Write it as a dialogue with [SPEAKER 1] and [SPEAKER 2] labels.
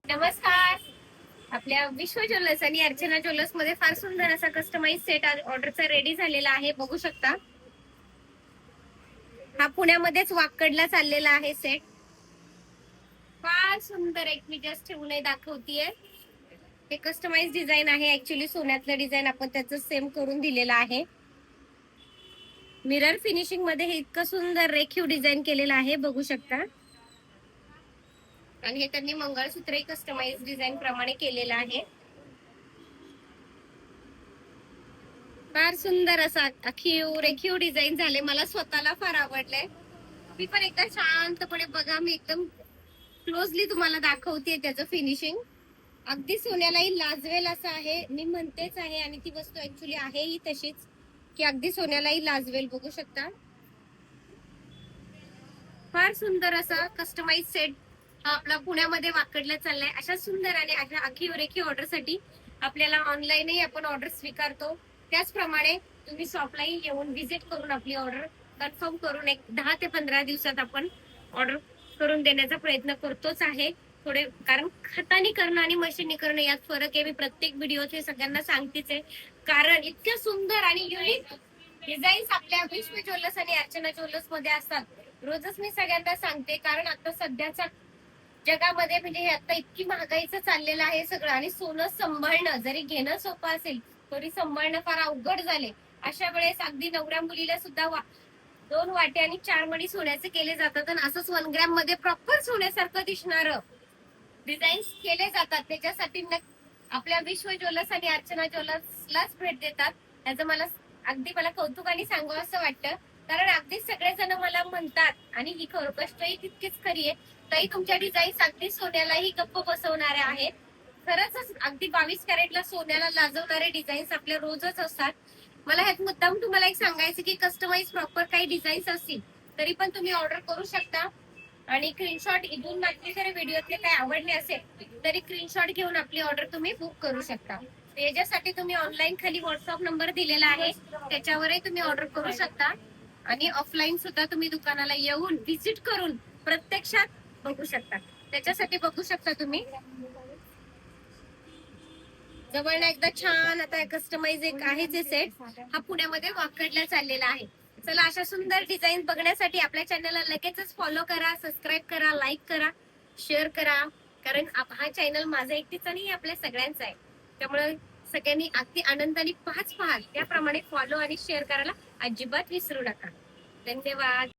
[SPEAKER 1] नमस्कार. आपल्या विश्व ज्वेलर्स आणि अर्चना ज्वेलर्स मध्ये फार सुंदर असा कस्टमाइज सेट ऑर्डरचा रेडी झालेला आहे, बघू शकता. हा पुण्यामध्येच वाकडला चाललेला आहे सेट. फार सुंदर एक मी जस्ट ठेवून दाखवतीये. हे कस्टमाइज डिझाईन आहे, ऍक्च्युली सोन्यातलं डिझाईन आपण त्याचं सेम करून दिलेलं आहे. मिरर फिनिशिंग मध्ये हे इतकं सुंदर रेखीव डिझाईन केलेलं आहे, बघू शकता. आणि हे त्यांनी मंगळसूत्रही कस्टमाइज डिझाईन प्रमाणे केलेलं आहे. फार सुंदर असा रेखीव डिझाईन झाले, मला स्वतःला फार आवडलंय. मी पण एकदा शांतपणे बघा, मी एकदम क्लोजली तुम्हाला दाखवते त्याचं फिनिशिंग. अगदी सोन्यालाही लाजवेल असं आहे, मी म्हणतेच आहे. आणि ती वस्तू ऍक्च्युली आहेही तशीच, की अगदी सोन्यालाही लाजवेल, बघू शकता. फार सुंदर असा कस्टमाइज सेट हा आपला पुण्यामध्ये वाकडला चाललाय. अशा सुंदर आणि अशा रेखीव ऑर्डरसाठी आपल्याला ऑनलाईनही आपण ऑर्डर स्वीकारतो. त्याचप्रमाणे तुम्ही शॉपलाही येऊन व्हिजिट करून आपली ऑर्डर कन्फर्म करून एक 10 ते 15 दिवसात आपण ऑर्डर करून देण्याचा प्रयत्न करतोच आहे. थोडे कारण हाताने करणं आणि मशीनने करणं यात फरक आहे. मी प्रत्येक व्हिडिओत हे सगळ्यांना सांगतेच आहे, कारण इतक्या सुंदर आणि युनिक डिझाईन्स आपल्या विश्व ज्वेलर्स आणि अर्चना ज्वेलर्स मध्ये असतात. रोजच मी सगळ्यांना सांगते, कारण आता सध्याच्या जगामध्ये म्हणजे हे आता इतकी महागाईचं चाललेलं आहे सगळं, आणि सोनं सांभाळणं जरी घेणं सोपं असेल तरी सांभाळणं फार अवघड झाले. अशा वेळेस अगदी नवऱ्या मुलीला सुद्धा 2 वाटे आणि 4 मणी सोन्याचे केले जातात, आणि असंच 1 ग्रॅम मध्ये प्रॉपर सोन्यासारखं दिसणारं डिझाईन्स केले जातात. त्याच्यासाठी आपल्या विश्व ज्वेलर्स आणि अर्चना ज्वेलर्सलाच भेट देतात. त्याचं मला कौतुकाने सांगावं असं वाटतं, कारण अगदी सगळेजण मला म्हणतात, आणि ही गोष्टही तितकीच खरी आहे, ताई तुमच्या डिझाईन्स अगदी सोन्यालाही गप्प बसवणाऱ्या आहेत. खरंच अगदी 22 कॅरेटला सोन्याला लाजवणारे डिझाईन्स आपल्या रोजच असतात. मला ह्यात मुद्दाम तुम्हाला एक सांगायचं की कस्टमाइज प्रॉपर काही डिझाईन्स असतील तरी पण तुम्ही ऑर्डर करू शकता. आणि स्क्रीनशॉट इथून बाकी जरी व्हिडिओतले काही आवडले असेल तरी स्क्रीनशॉट घेऊन आपली ऑर्डर तुम्ही बुक करू शकता. याच्यासाठी तुम्ही ऑनलाईन खाली व्हॉट्सअप नंबर दिलेला आहे, त्याच्यावरही तुम्ही ऑर्डर करू शकता. आणि ऑफलाईन सुद्धा तुम्ही दुकानाला येऊन व्हिजिट करून प्रत्यक्षात बघू शकता. त्याच्यासाठी बघू शकता तुम्ही जवळ एकदा छान. आता कस्टमाइज एक आहे जे सेट हा पुण्यामध्ये वाकडला चाललेला आहे. चला, अशा सुंदर डिझाईन बघण्यासाठी आपल्या चॅनलला लगेचच फॉलो करा, सबस्क्राईब करा, लाईक करा, शेअर करा. कारण हा चॅनल माझा एकटीचा नाही, आपल्या सगळ्यांचा आहे. त्यामुळे सगळ्यांनी अगदी आनंदाने पाहाल त्याप्रमाणे फॉलो आणि शेअर करायला अजिबात विसरू नका. धन्यवाद.